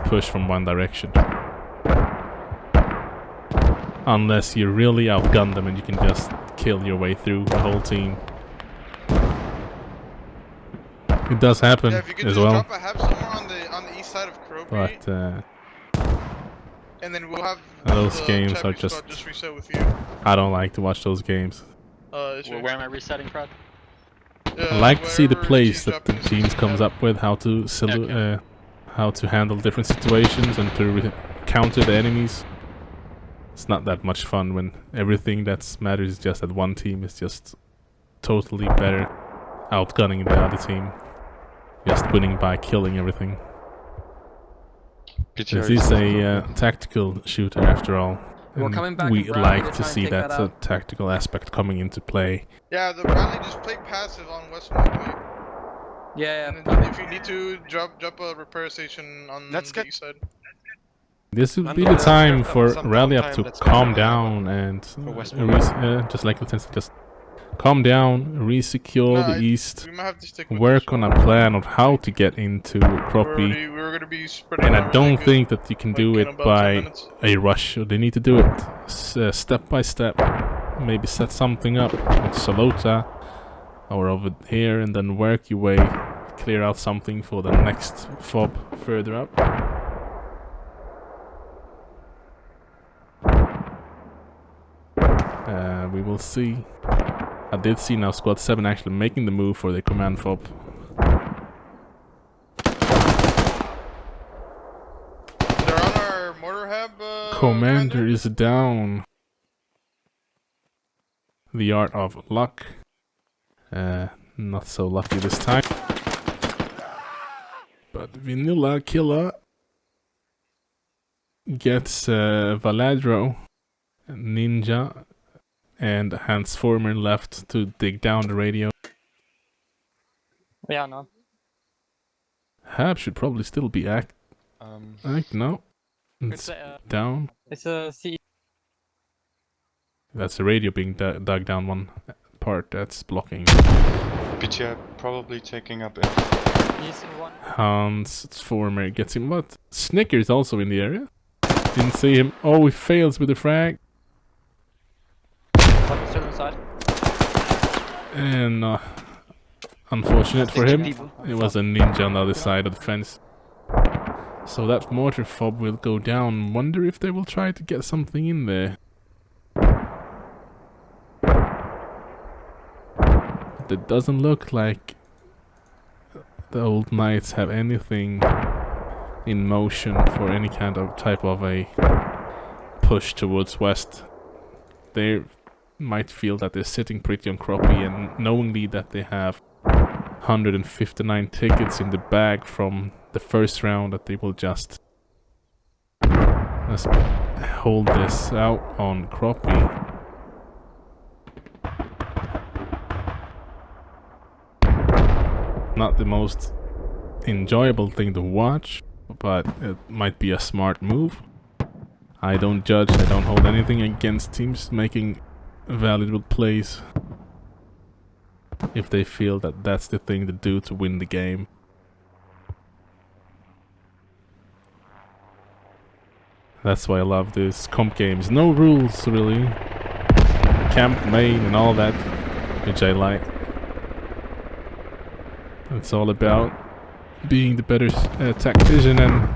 push from one direction. Unless you really outgun them and you can just kill your way through the whole team. It does happen Yeah, if you could as just well, drop a hab somewhere on the east side of Crowbury, but and then we'll have those the games are champion squad just reset with you. I don't like to watch those games. Sure. Where am I resetting, Prod? I like to see the wherever plays she's that the dropping teams the comes hab. up with, how to Okay. how to handle different situations and to counter the enemies. It's not that much fun when everything that matters is just that one team is just totally better, outgunning the other team, just winning by killing everything. This is a tactical shooter after all. We're and coming back we in Bradley like to to try and see take that that out. tactical aspect coming into play. Yeah, the rally just play passive on West Mowgli. Yeah, And yeah. then if you need to drop a repair station on Let's the get- east side. This would And be on the the time third- for some Rally Up downtime, to let's get calm some down and West just like Lieutenant just calm down, re-secure No, the east, We might have to stick with work this on one. a plan of how to get into Crappie, We were gonna be spreading and out I really don't good, think that you can like, do in it about 10 by minutes. a rush. They need to do it step by step. Maybe set something up with Salota or over here, and then work your way, clear out something for the next fob further up. We will see. I did see now Squad 7 actually making the move for the command fob. They're on our mortar hab. Commander is down. The art of luck. Not so lucky this time. But Vanilla Killer gets Valadro, Ninja, and Hans Former left to dig down the radio. Yeah, no. Hab should probably still be no. It's down. It's a CE. That's the radio being dug down one part that's blocking. BTR probably taking up. He's in one. Hans Former gets him, but Snicker's also in the area. Didn't see him. Oh, he fails with the frag. One still inside. And unfortunate for him, it was a ninja on the other side of the fence. So that mortar fob will go down. Wonder if they will try to get something in there. It doesn't look like the old knights have anything in motion for any kind of type of a push towards west. They might feel that they're sitting pretty on Croppy, and knowingly that they have 159 tickets in the bag from the first round, that they will just hold this out on Croppy. Not the most enjoyable thing to watch, but it might be a smart move. I don't judge, I don't hold anything against teams making valuable plays if they feel that that's the thing to do to win the game. That's why I love this comp games. No rules really. Camp main and all that, which I like. It's all about being the better tactician and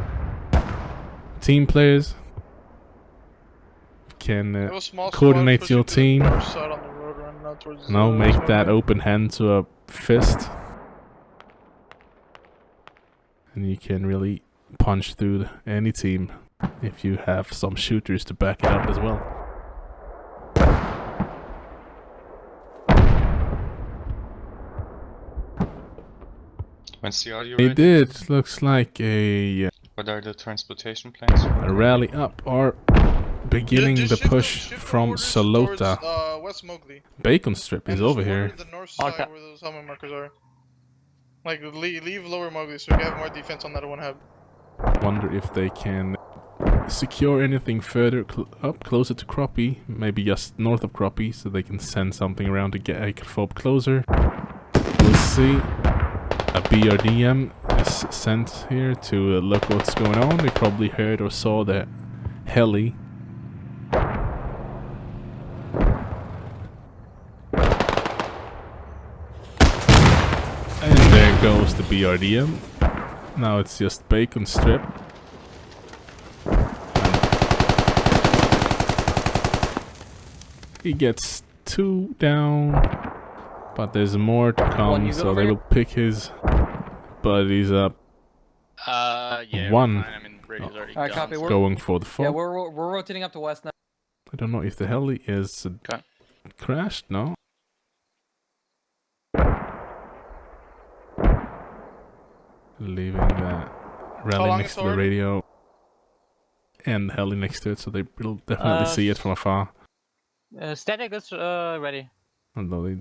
team players. Can coordinate your team. Now make that open hand to a fist. And you can really punch through any team if you have some shooters to back it up as well. When's the audio They ready? did. Looks like a What are the transportation plans? a rally up or beginning the push from Solota. West Mowgli. Bacon Strip is over here. The north side where those helmet markers are. Like, leave lower Mowgli so we can have more defense on that one hub. Wonder if they can secure anything further up, closer to Croppy. Maybe just north of Croppy, so they can send something around to get a phob closer. We'll see. A BRDM is sent here to look what's going on. They probably heard or saw the heli. And there goes the BRDM. Now it's just Bacon Strip. He gets 2 down, but there's more to come, so they will pick his buddies up. Yeah. 1. I mean, radio's already Alright, gone, copy. so- We're, Going for the yeah, fob. we're rotating up to west now. I don't know if the heli is crashed, no? Leaving that rally long next is to the over? radio and heli next to it, so they will definitely see it from afar. Static is ready. Although they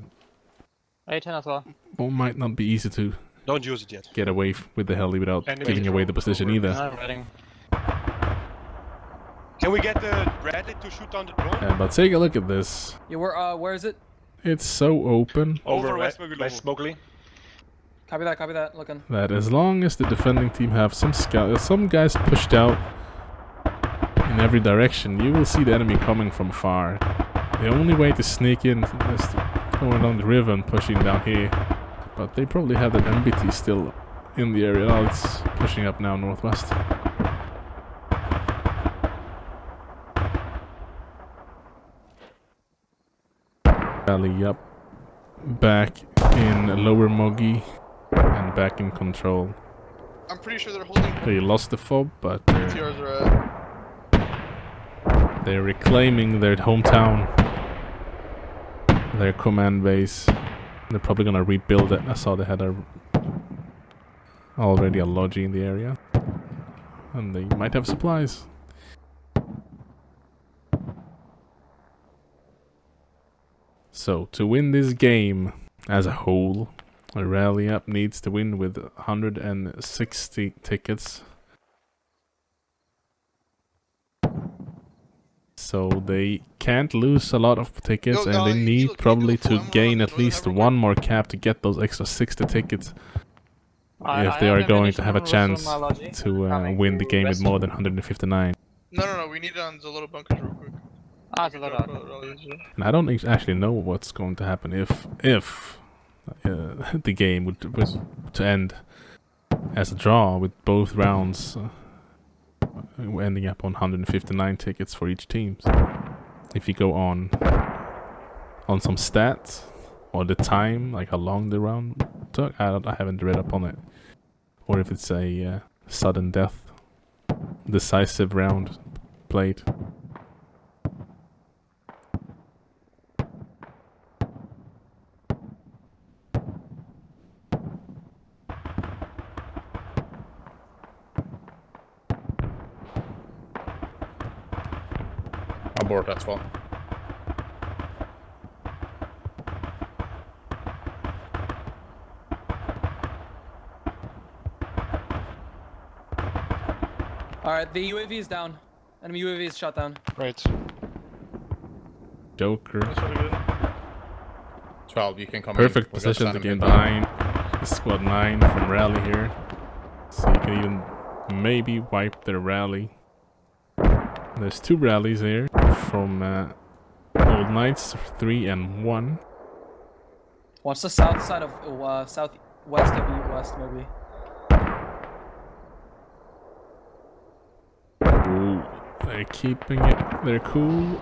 A10 as well. might not be easy to Don't use it yet. get away with the heli without Enemy giving away the position either. I'm ready. Can we get the Reddit to shoot down the drone? But take a look at this. Yeah, where is it? It's so open Over West Mowgli. Copy that, looking. that as long as the defending team have some guys pushed out in every direction, you will see the enemy coming from far. The only way to sneak in is to go along the river and pushing down here. But they probably have that MBT still in the area. Oh, it's pushing up now northwest. Rally up, back in lower Mogi, and back in control. I'm pretty sure they're holding They lost the fob, but TRs are they're reclaiming their hometown, their command base. They're probably gonna rebuild it. I saw they had already a lodgy in the area, and they might have supplies. So to win this game as a whole, a Rally Up needs to win with 160 tickets. So they can't lose a lot of tickets, and they need probably to gain at least one more cap to get those extra 60 tickets if they are going to have a chance to win the game with more than 159. No, we need it on the little bunkers real quick. And I don't actually know what's going to happen if the game would to end as a draw with both rounds ending up on 159 tickets for each team. If you go on some stats or the time, like how long the round took, I haven't read up on it. Or if it's a sudden death, decisive round played. Abort that one. Alright, the UAV is down. Enemy UAV is shot down. Right. Joker. That's really good. 12, you can come Perfect in. We'll position to stand get in behind squad 9 from Rally here. So you can even maybe wipe their rally. There's 2 rallies here from Old Knights, 3 and 1. Watch the south side of southwest of you west maybe. Ooh, they're keeping it. They're cool.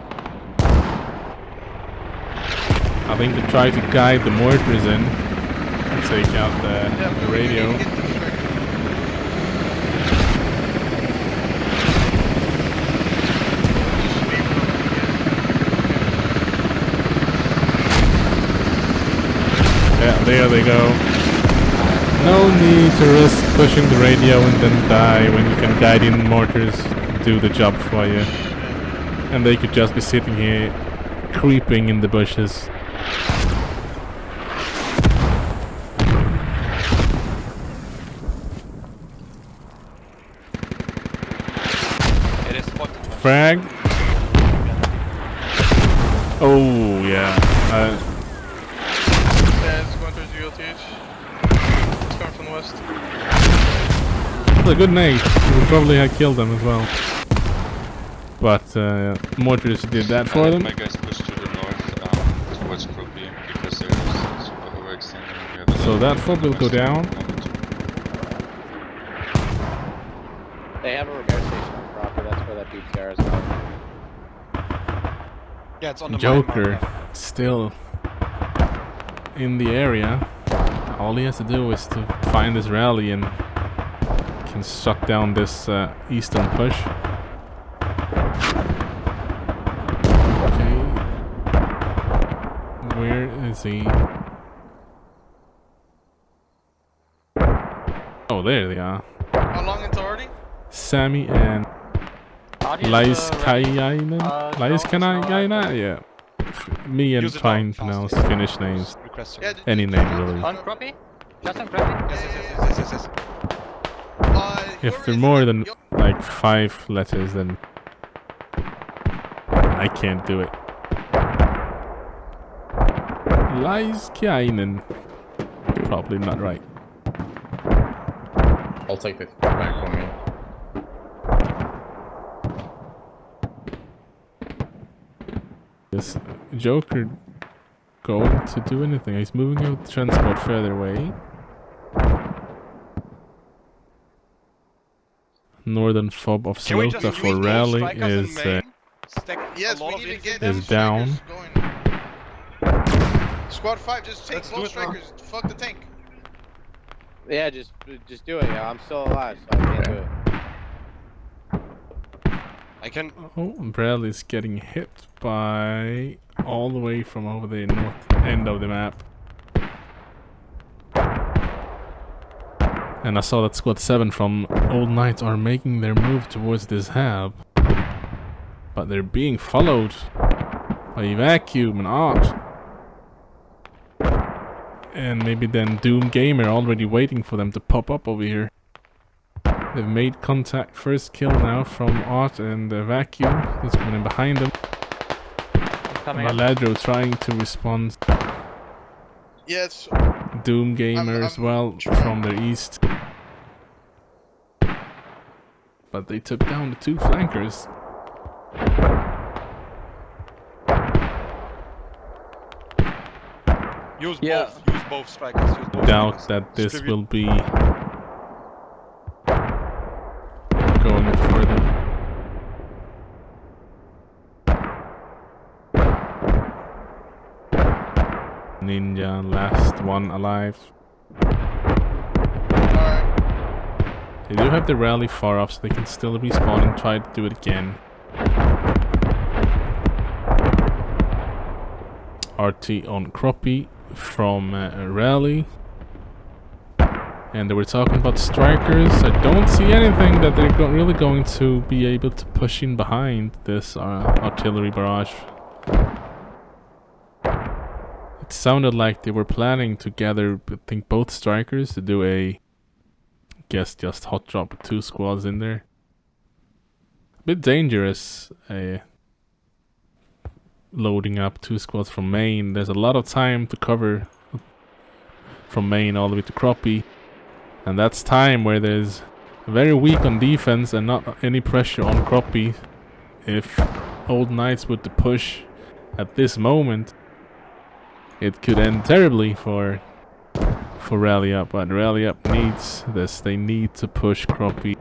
I think they try to guide the mortars in and take out the radio. Yeah, there they go. No need to risk pushing the radio and then die when you can guide in mortars to do the job for you. And they could just be sitting here creeping in the bushes. It is spotted. Frag. Oh yeah. Yeah, it's going towards the LTH. It's coming from the west. That's a good nade. You would probably have killed them as well. But mortars did that for them. My guys push to the north towards Croppy because they're overextending. So that fob will go down. They have a repair station on property. That's where that BTR is going. Yeah, it's on the Joker still in the area. All he has to do is to find this rally and can shut down this eastern push. Okay. Where is he? Oh, there they are. How long it's already? Sammy and Laiskainen? Laiskainen? Yeah. Me and Use it trying now, to pronounce fast. Finnish names. Request Yeah, service. Any name really. On Croppy? Just on Croppy? Yes. If whoever they're is more it, than yo- like 5 letters, then I can't do it. Laiskainen. Probably not right. I'll take it back from me. This Joker going to do anything? He's moving out the transport further away. Northern fob of Can we just Salota for leave those rally strikers in is main? Stack Yes, a lot we of need to infantry. get them is down. strikers going. Squad 5, just take Let's do both it now. strikers. Fuck the tank. Yeah, just do it. Yeah, I'm still alive, so I can't do it. I can. Oh, Bradley's getting hit by all the way from over the north end of the map. And I saw that squad 7 from Old Knights are making their move towards this hab. But they're being followed by Vacuum and Art. And maybe then Doom Gamer already waiting for them to pop up over here. They've made contact. First kill now from Art and Vacuum. Who's coming in behind them. Coming in. Maladro trying to respond. Yes. Doom Gamer as well from their east. But they took down the two flankers. Use Yeah. both. Use both strikers. Use both Doubt strikers. that this Distribute. will be going further. Ninja, last one alive. Alright. They do have the rally far off, so they can still respawn and try to do it again. RT on Croppy from Rally. And they were talking about strikers. I don't see anything that they're really going to be able to push in behind this artillery barrage. It sounded like they were planning to gather, I think, both strikers to do a, I guess, just hot drop with 2 squads in there. A bit dangerous, loading up 2 squads from main. There's a lot of time to cover from main all the way to Croppy. And that's time where there's very weak on defense and not any pressure on Croppy. If Old Knights were to push at this moment, it could end terribly for Rally Up. But Rally Up needs this. They need to push Croppy.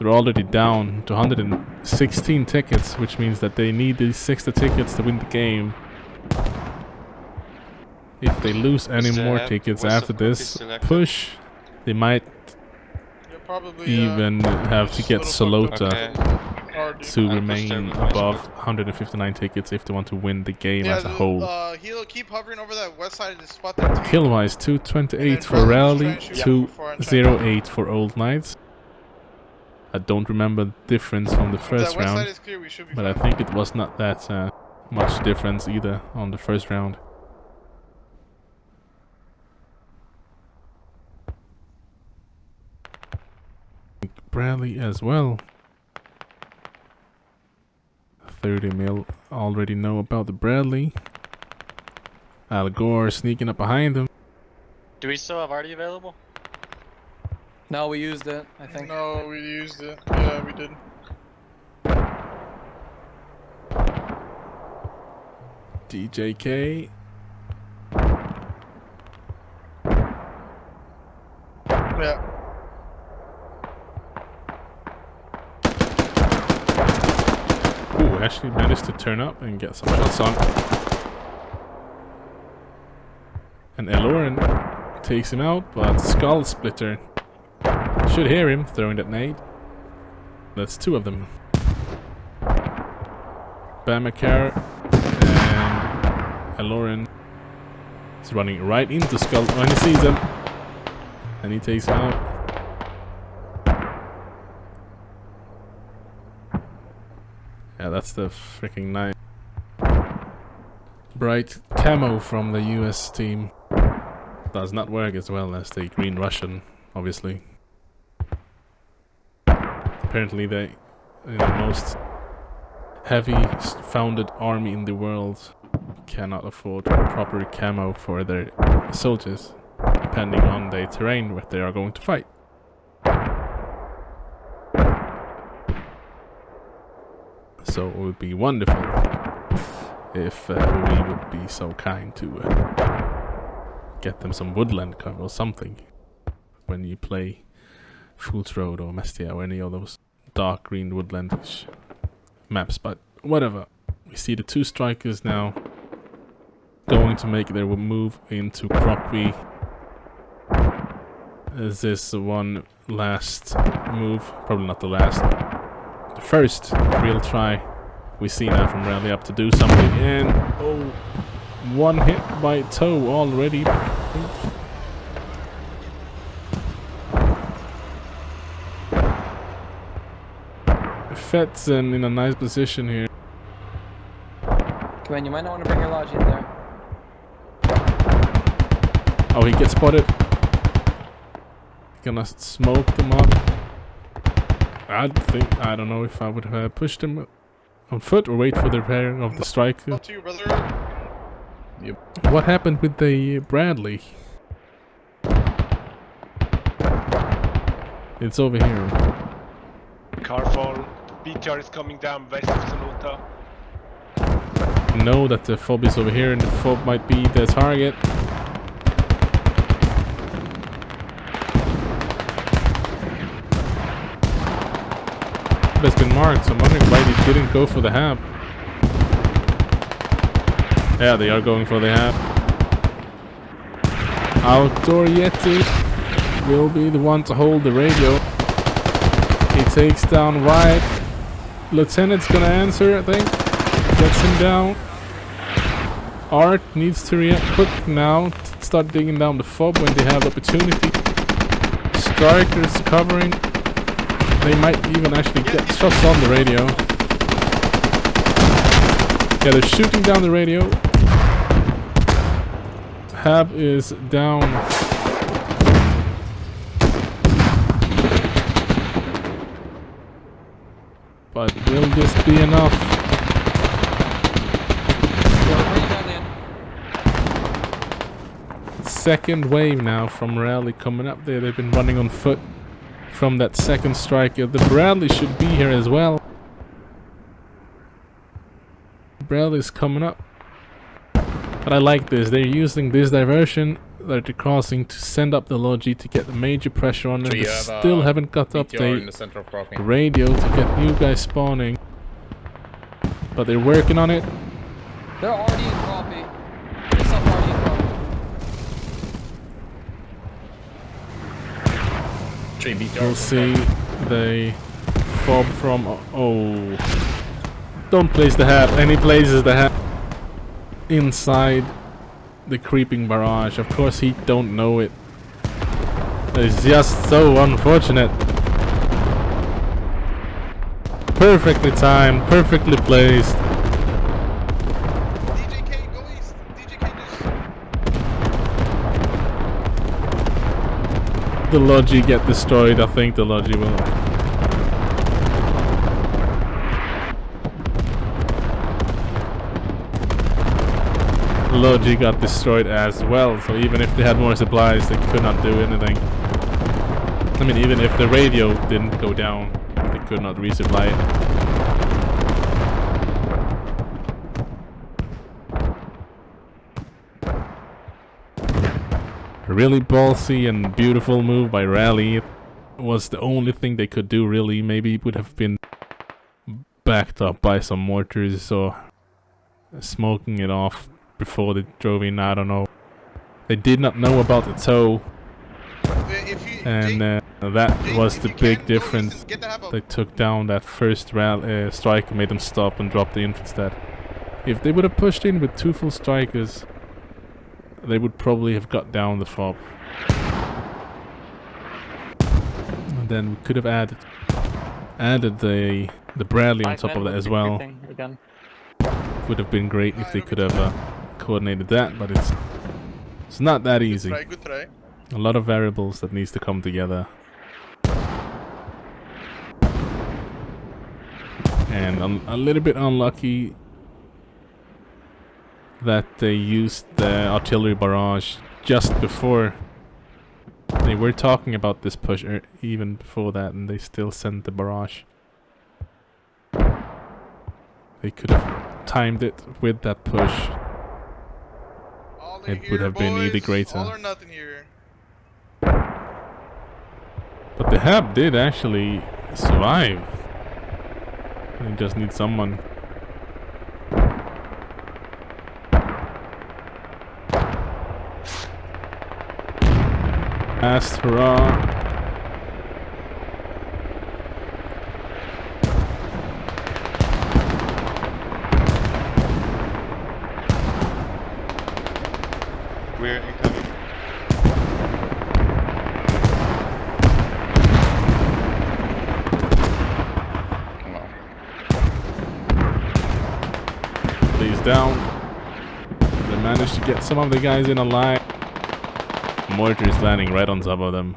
They're already down to 116 tickets, which means that they need these 60 tickets to win the game. If they lose any Is more the tickets west after of Croppy this selected? push, they might You're probably even have to just get a little fucked Solota Okay. Already. to I remain pushed everyone, above but- 159 tickets if they want to win the game Yeah, as a whole. he'll keep hovering over that west side of the spot there. Kill-wise, And 228 then for Rally Rally, just try and shoot before I try and- 208 for Old Knights. I don't remember the difference from the If first that west side round, is clear, we should be but I fine. think it was not that much difference either on the first round. Bradley as well. 30 mil already know about the Bradley. Al Gore sneaking up behind him. Do we still have Artie available? No, we used it, I think. No, we used it. Yeah, we did. DJK. Yeah. Ooh, actually managed to turn up and get some shots on. And Eloran takes him out, but Skull Splitter should hear him throwing that nade. That's 2 of them. Bamakar and Eloran is running right into Skull when he sees him. And he takes him out. Yeah, that's the freaking nice bright camo from the US team. Does not work as well as the green Russian, obviously. Apparently the most heavy founded army in the world cannot afford proper camo for their soldiers, depending on the terrain where they are going to fight. So it would be wonderful if we would be so kind to get them some woodland cover or something when you play Fool's Road or Mestia or any of those dark green woodlandish maps. But whatever. We see the 2 strikers now going to make their move into Croppy. Is this one last move? Probably not the last. The first real try we see now from Rally Up to do something, and oh, 1 hit by Toe already. Fetzen in a nice position here. Come on, you might not want to bring your lodge in there. Oh, he gets spotted. Gonna smoke them up. I don't know if I would have pushed him on foot or wait for the repair of the strike. Up to you, brother. What happened with the Bradley? It's over here. Careful. BTR is coming down west of Saluta. Know that the fob is over here and the fob might be the target. Has been marked, so I'm wondering why they didn't go for the hab. Yeah, they are going for the hab. Outdoor Yeti will be the one to hold the radio. He takes down right. Lieutenant's gonna answer, I think. Gets him down. Art needs to react quick now. Start digging down the fob when they have the opportunity. Strikers covering. They might even actually get shots on the radio. Yeah, they're shooting down the radio. Hab is down. But will this be enough? Second wave now from Rally coming up there. They've been running on foot from that second strike. The Bradley should be here as well. Bradley's coming up. But I like this. They're using this diversion that they're crossing to send up the Logi to get the major pressure on them. They still haven't got up the radio to get new guys spawning. But they're working on it. They're already in copy. There's some already in copy. We'll see the fob from... Oh. Don't place the hat. And he places the hat inside the creeping barrage. Of course he don't know it. It's just so unfortunate. Perfectly timed, perfectly placed. DJK, go east. DJK, just... The Logi get destroyed. I think the Logi will. Logi got destroyed as well, so even if they had more supplies, they could not do anything. I mean, even if the radio didn't go down, they could not resupply it. A really ballsy and beautiful move by Rally. It was the only thing they could do, really. Maybe it would have been backed up by some mortars or smoking it off before they drove in. I don't know. They did not know about the tow, and that was the big difference. They took down that first strike and made them stop and drop the inf instead. If they would have pushed in with 2 full strikers, they would probably have got down the fob. And then we could have added the Bradley on top of that as well. Would have been great if they could have coordinated that, but it's not that easy. Good try. A lot of variables that needs to come together. And a little bit unlucky that they used the artillery barrage just before. They were talking about this push even before that, and they still sent the barrage. They could have timed it with that push. It would have been either greater. All or nothing here. But the hab did actually survive. They just need someone. Last hurrah. We're incoming. Come on. He's down. They managed to get some of the guys in a line. mortar is landing right on top of them.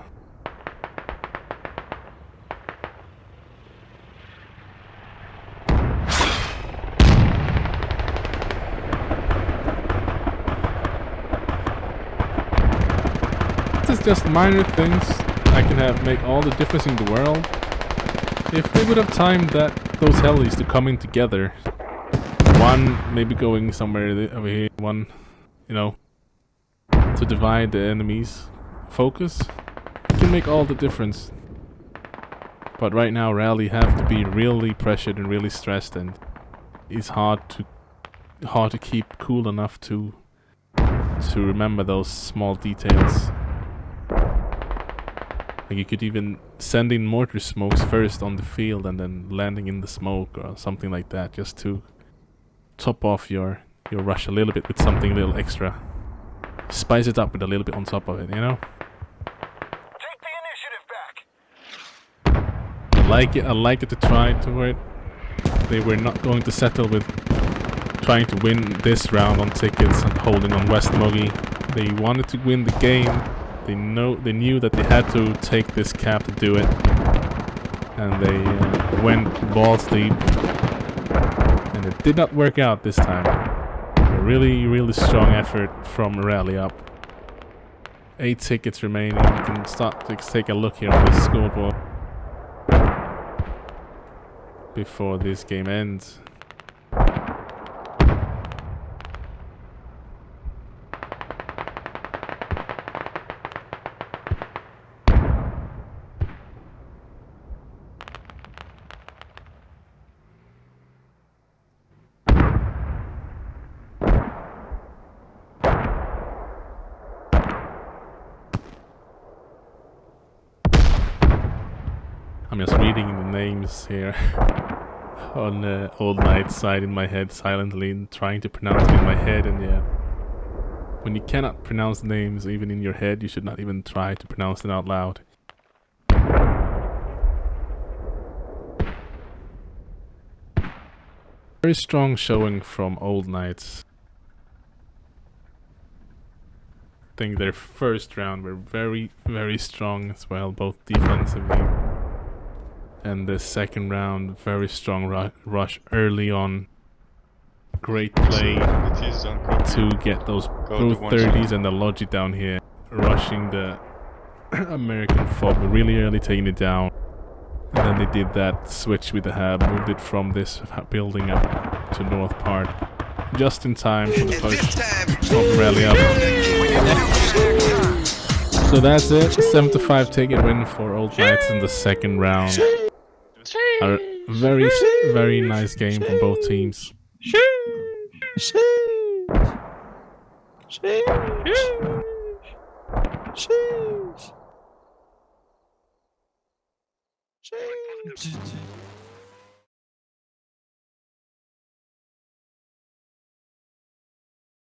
This is just minor things that can make all the difference in the world. If they would have timed those helis to come in together, one maybe going somewhere over here, one, you know, to divide the enemy's focus, it can make all the difference. But right now Rally have to be really pressured and really stressed, and it's hard to keep cool enough to remember those small details. Like you could even send in mortar smokes first on the field and then landing in the smoke or something like that, just to top off your rush a little bit with something a little extra. Spice it up with a little bit on top of it, you know? Take the initiative back. I like it to try to it. They were not going to settle with trying to win this round on tickets and holding on West Mogi. They wanted to win the game. They knew that they had to take this cap to do it, and they went balls deep, and it did not work out this time. A really strong effort from Rally Up. 8 tickets remaining. You can start to take a look here on the scoreboard before this game ends. I'm just reading the names here on the Old Knight's side in my head silently and trying to pronounce it in my head, and yeah. When you cannot pronounce names even in your head, you should not even try to pronounce them out loud. Very strong showing from Old Knights. I think their first round were very strong as well, both defensively. And the second round, very strong rush early on. Great play to get those both 30s and the Logi down here, rushing the American fob really early, taking it down. And then they did that switch with the hab, moved it from this building up to north part, just in time for the push of Rally Up. So that's it, 7-5 ticket win for Old Knights in the second round. A very nice game from both teams. GG.